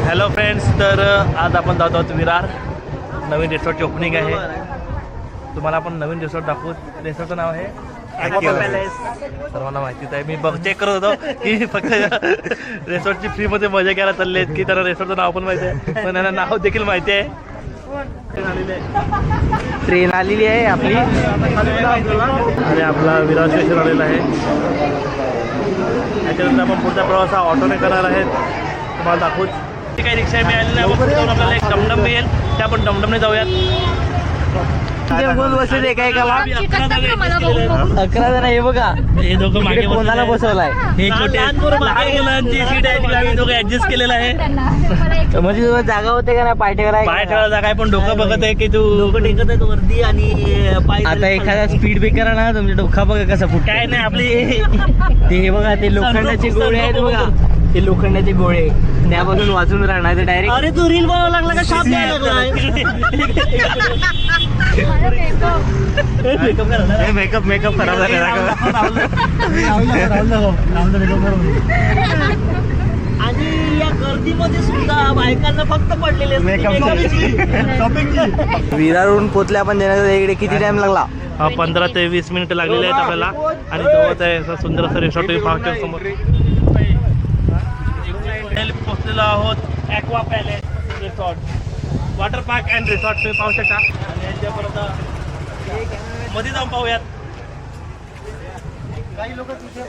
Hello friends, तर आज आपण जात आहोत विरार. नवीन रिसॉर्टची ओपनिंग आहे. तुम्हाला आपण नवीन रिसॉर्ट दाखवू. रिसॉर्टचं नाव आहे ॲक्वा पॅलेस. सर्वांना माहितीच आहे. मी चेक करत होतो की फक्त रिसॉर्टची फ्रीमध्ये मजा घ्यायला चालले आहेत की त्यांना रिसॉर्टचं नाव पण माहिती आहे, पण त्यांना नाव देखील माहिती आहे. ट्रेन आलेली आहे आपली आणि आपला विरार स्टेशन आलेला आहे. त्याच्यानंतर आपण पुढचा प्रवास हा ऑटोने करणार आहेत. तुम्हाला दाखवू. काही रिक्षा मिळाली नाही. आपण पुढे आपल्याला एक डमडम मिळेल, त्या आपण डमडमने जाऊयात. बसले काय का 11 जण हे बघा, हे दोघं मागे कोणाला बसवलाय. हे छोटे लहान मुलांची सीट आहे ती आम्ही दोघं ऍडजस्ट केलेलं आहे. म्हणजे तुला जागा होते का नाही पाय ठेवायला? पाय ठेवायला जागा आहे, पण डोकं बघत आहे की तू डोकं टेकत आहे वरती आणि पाय. आता एखादा स्पीड ब्रेकर ना, तुमच्या डोका बघा कसा फुट. काय नाही आपली ते हे बघा, ते लोखंडाचे गोळे आहेत बघा, ते लोखंडाचे गोळे त्यापासून वाचून राहणार ते डायरेक्ट. अरे तू रील बनवायला लागला का? शाप द्यायला लागलाय. मेकअप खराब झालेला. आणि या गर्दीमध्ये सुद्धा बायकांना फक्त पडलेले विरारवरून पोचल्या आपण देण्याचा इकडे किती टाइम लागला? 15 ते 20 मिनिटं लागलेले आहेत आपल्याला. आणि जवळच आहे असं सुंदर असं रिसॉर्ट पाहतो समोर. पोहोचलेलो आहोत aqua palace resort, water park and resort. तुम्ही पाहू शकता. आणि याच्यापर्यंत मध्ये जाऊन पाहूयात. काही लोक तिथे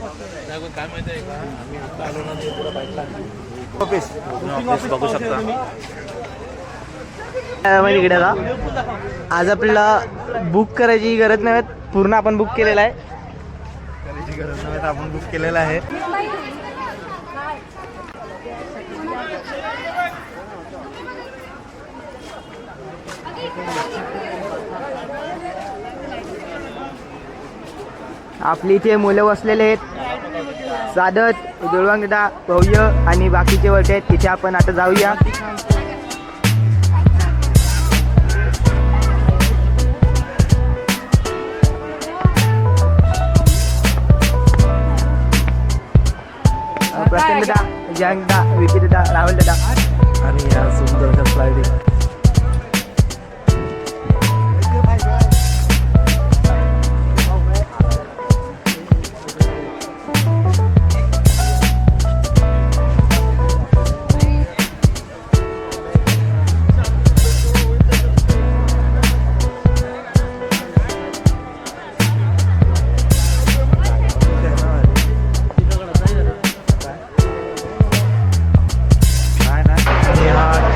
काय माहिती आहे का, आम्ही आता आलो ना ऑफिस बघू शकता. इकडे का आज आपल्याला बुक करायची गरज नाही, पूर्ण आपण बुक केलेला आहे. करायची गरज नाही, आपण बुक केलेला आहे. आपली इथे मुलं बसलेले आहेत, सादत, दुर्वांगदा, भव्य आणि बाकीचे वर्ष आहेत. तिथे आपण आता जाऊया. प्रसन्न दा, जंग दा, विपिन दा, राहुल दादा आणि या सुंदर स्लायडिंग.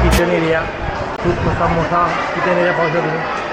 किचन एरिया खूप मोठा किचन एरिया पाहू शकता तुम्ही.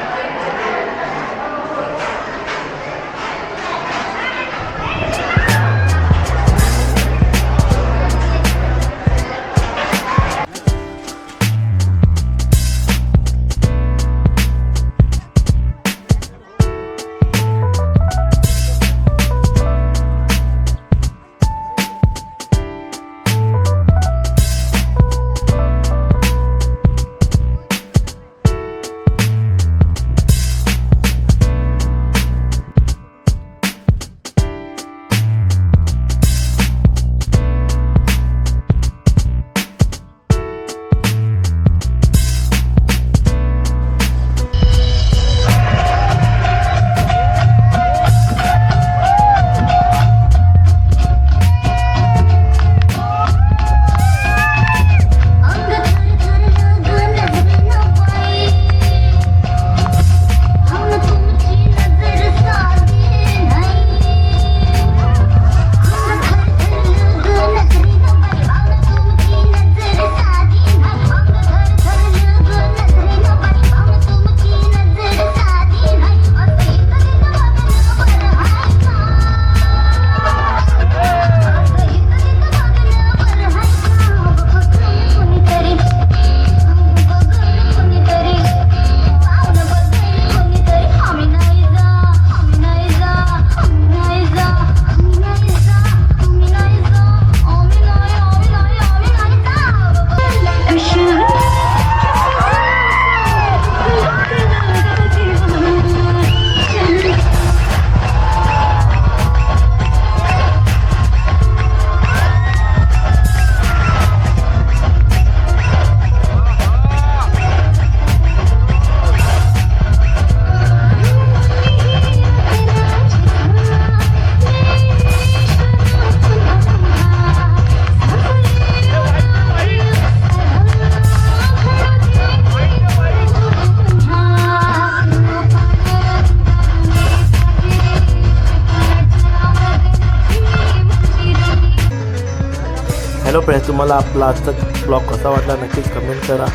हॅलो फ्रेंड्स, तुम्हाला आपला आजचा ब्लॉग कसा वाटला नक्कीच कमेंट करा,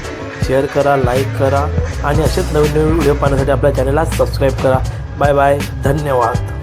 शेअर करा, लाईक करा आणि असेच नवीन नवीन व्हिडिओ पाहण्यासाठी आपल्या चॅनलला सबस्क्राईब करा. बाय बाय, धन्यवाद.